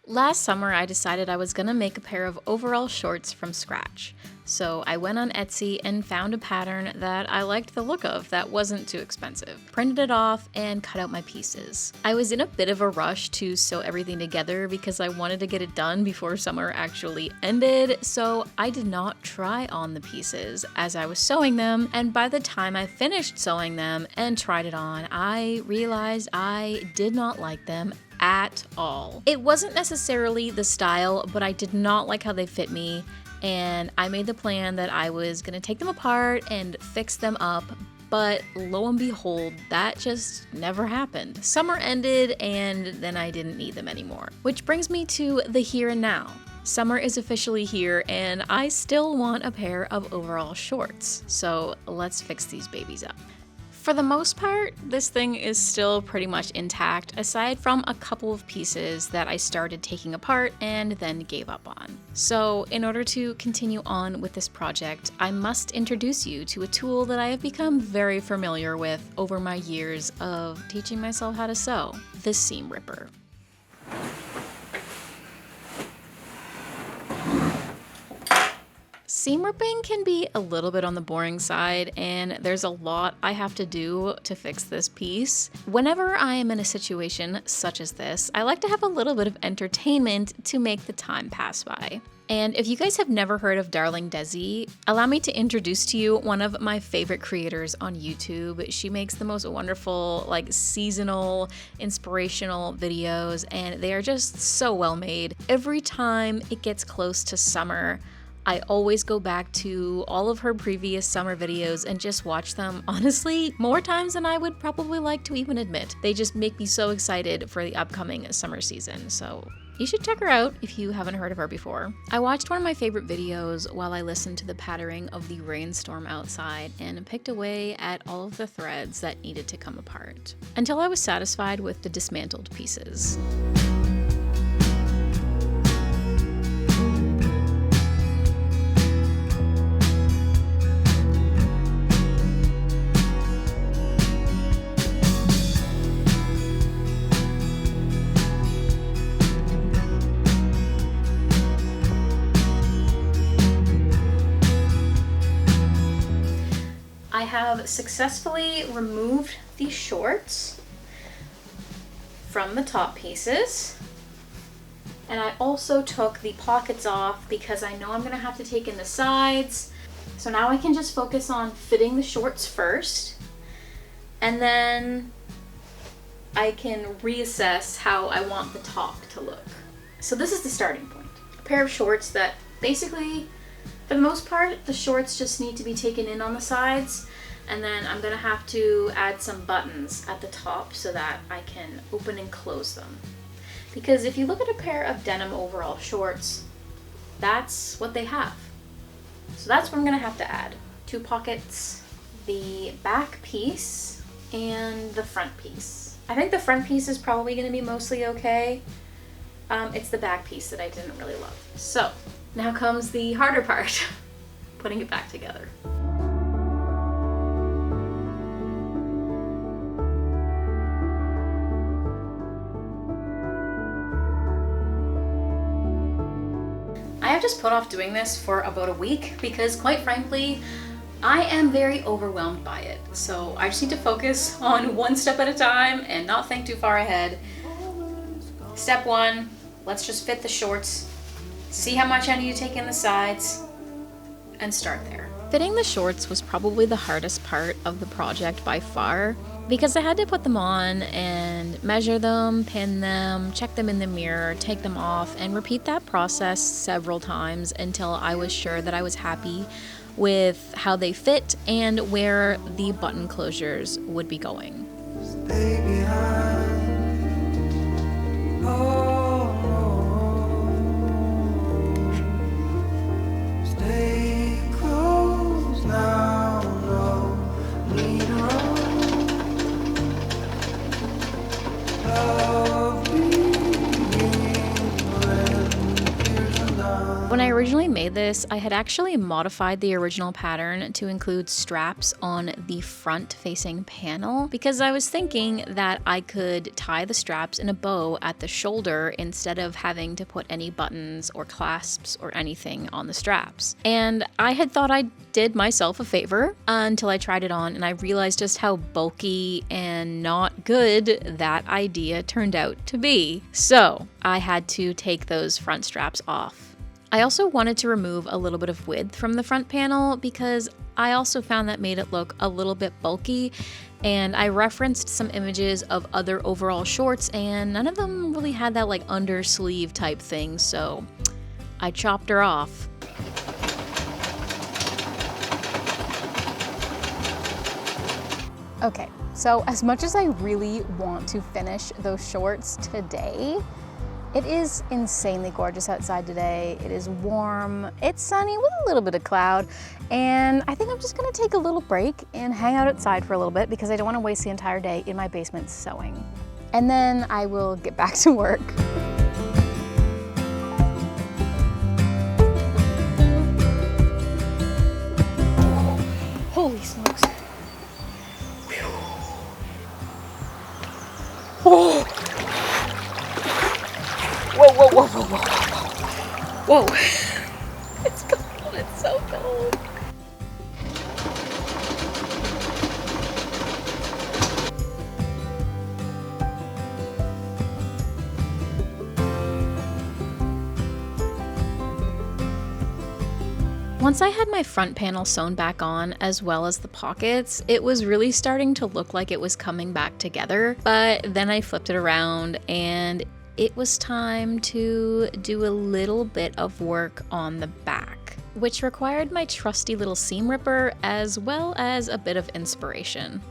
Last summer, I decided I was gonna make a pair of overall shorts from scratch. So I went on Etsy and found a pattern that I liked the look of that wasn't too expensive. Printed it off and cut out my pieces. I was in a bit of a rush to sew everything together because I wanted to get it done before summer actually ended, so I did not try on the pieces as I was sewing them, and by the time I finished sewing them and tried it on, I realized I did not like them at all. It wasn't necessarily the style, but I did not like how they fit me, and I made the plan that I was gonna take them apart and fix them up, but lo and behold, that just never happened. Summer ended and then I didn't need them anymore. Which brings me to the here and now. Summer is officially here and I still want a pair of overall shorts, so let's fix these babies up. For the most part, this thing is still pretty much intact, aside from a couple of pieces that I started taking apart and then gave up on. So in order to continue on with this project, I must introduce you to a tool that I have become very familiar with over my years of teaching myself how to sew, the seam ripper. Seam ripping can be a little bit on the boring side, and there's a lot I have to do to fix this piece. Whenever I am in a situation such as this, I like to have a little bit of entertainment to make the time pass by. And if you guys have never heard of Darling Desi, allow me to introduce to you one of my favorite creators on YouTube. She makes the most wonderful, seasonal, inspirational videos, and they are just so well made. Every time it gets close to summer, I always go back to all of her previous summer videos and just watch them, honestly, more times than I would probably like to even admit. They just make me so excited for the upcoming summer season, so you should check her out if you haven't heard of her before. I watched one of my favorite videos while I listened to the pattering of the rainstorm outside and picked away at all of the threads that needed to come apart, until I was satisfied with the dismantled pieces. I have successfully removed the shorts from the top pieces, and I also took the pockets off because I know I'm gonna have to take in the sides. So now I can just focus on fitting the shorts first, and then I can reassess how I want the top to look. So this is the starting point. A pair of shorts that basically, for the most part, the shorts just need to be taken in on the sides, and then I'm gonna have to add some buttons at the top so that I can open and close them. Because if you look at a pair of denim overall shorts, that's what they have. So that's what I'm gonna have to add. 2 pockets, the back piece, and the front piece. I think the front piece is probably gonna be mostly okay. It's the back piece that I didn't really love. So now comes the harder part, putting it back together. I have just put off doing this for about a week because, quite frankly, I am very overwhelmed by it. So I just need to focus on one step at a time and not think too far ahead. Step 1, let's just fit the shorts, see how much I need to take in the sides, and start there. Fitting the shorts was probably the hardest part of the project by far, because I had to put them on and measure them, pin them, check them in the mirror, take them off, and repeat that process several times until I was sure that I was happy with how they fit and where the button closures would be going. Stay behind. Oh, no. Stay close now. No need to run. Love begins when tears are done. When I originally made this, I had actually modified the original pattern to include straps on the front-facing panel because I was thinking that I could tie the straps in a bow at the shoulder instead of having to put any buttons or clasps or anything on the straps. And I had thought I did myself a favor until I tried it on and I realized just how bulky and not good that idea turned out to be. So I had to take those front straps off. I also wanted to remove a little bit of width from the front panel because I also found that made it look a little bit bulky, and I referenced some images of other overall shorts and none of them really had that like under sleeve type thing, so I chopped her off. Okay, so as much as I really want to finish those shorts today, it is insanely gorgeous outside today. It is warm, it's sunny with a little bit of cloud, and I think I'm just gonna take a little break and hang out outside for a little bit because I don't wanna waste the entire day in my basement sewing. And then I will get back to work. Holy smokes. Oh. Whoa, whoa, whoa, whoa, whoa, whoa, whoa. It's cold, it's so cold. Once I had my front panel sewn back on, as well as the pockets, it was really starting to look like it was coming back together, but then I flipped it around and it was time to do a little bit of work on the back, which required my trusty little seam ripper as well as a bit of inspiration.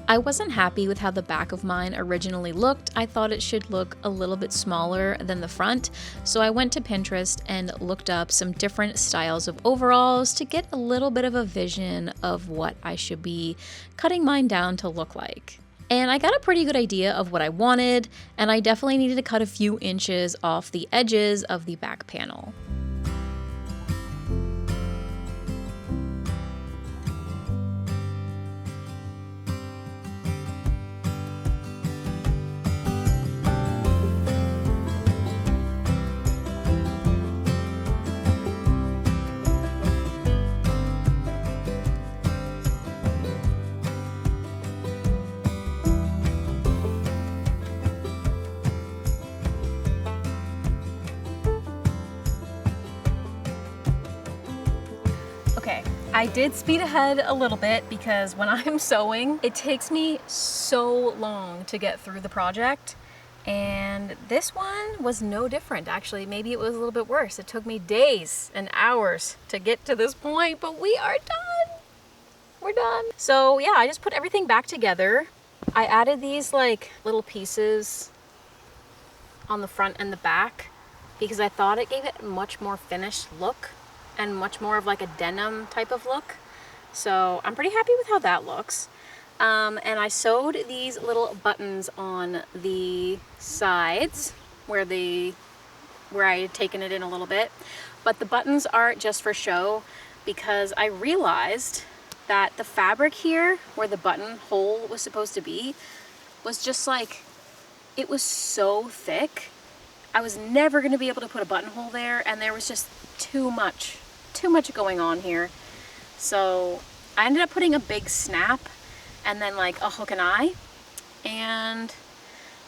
I wasn't happy with how the back of mine originally looked. I thought it should look a little bit smaller than the front, so I went to Pinterest and looked up some different styles of overalls to get a little bit of a vision of what I should be cutting mine down to look like. And I got a pretty good idea of what I wanted, and I definitely needed to cut a few inches off the edges of the back panel. I did speed ahead a little bit because when I'm sewing, it takes me so long to get through the project. And this one was no different. Actually, maybe it was a little bit worse. It took me days and hours to get to this point, but we are done. We're done. So yeah, I just put everything back together. I added these like little pieces on the front and the back because I thought it gave it a much more finished look and much more of like a denim type of look. So I'm pretty happy with how that looks. And I sewed these little buttons on the sides where I had taken it in a little bit. But the buttons are just for show because I realized that the fabric here where the buttonhole was supposed to be was just like, it was so thick. I was never gonna be able to put a buttonhole there, and there was just too much going on here. So I ended up putting a big snap and then like a hook and eye, and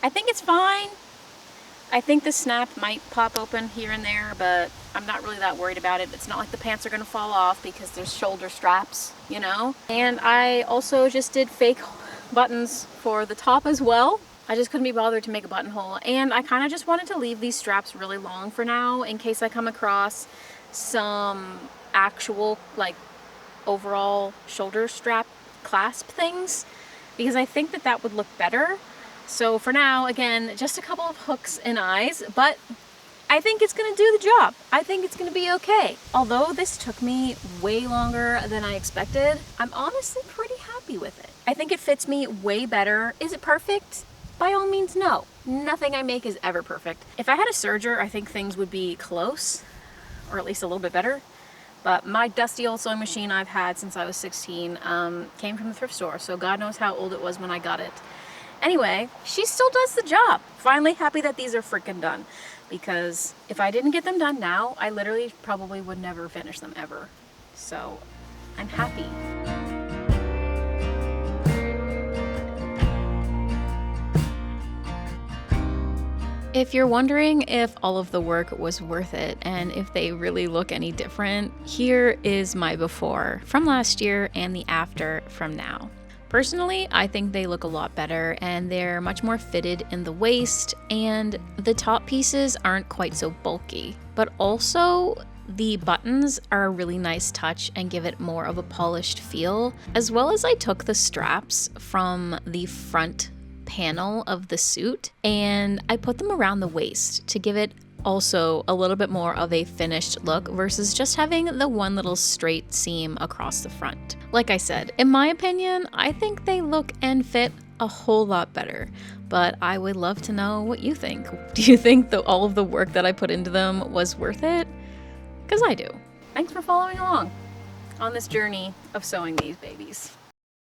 I think it's fine. I think the snap might pop open here and there, but I'm not really that worried about it. It's not like the pants are gonna fall off because there's shoulder straps, you know? And I also just did fake buttons for the top as well. I just couldn't be bothered to make a buttonhole, and I kind of just wanted to leave these straps really long for now in case I come across some actual like overall shoulder strap clasp things, because I think that that would look better. So for now, again, just a couple of hooks and eyes, but I think it's gonna do the job. I think it's gonna be okay. Although this took me way longer than I expected, I'm honestly pretty happy with it. I think it fits me way better. Is it perfect? By all means, no. Nothing I make is ever perfect. If I had a serger, I think things would be close, or at least a little bit better. But my dusty old sewing machine I've had since I was 16 came from the thrift store, so God knows how old it was when I got it. Anyway, she still does the job. Finally happy that these are freaking done, because if I didn't get them done now, I literally probably would never finish them ever. So I'm happy. If you're wondering if all of the work was worth it and if they really look any different, here is my before from last year and the after from now. Personally, I think they look a lot better and they're much more fitted in the waist, and the top pieces aren't quite so bulky. But also, the buttons are a really nice touch and give it more of a polished feel, as well as I took the straps from the front panel of the suit and I put them around the waist to give it also a little bit more of a finished look versus just having the one little straight seam across the front. Like I said, in my opinion, I think they look and fit a whole lot better, but I would love to know what you think. Do you think that all of the work that I put into them was worth it? Because I do. Thanks for following along on this journey of sewing these babies.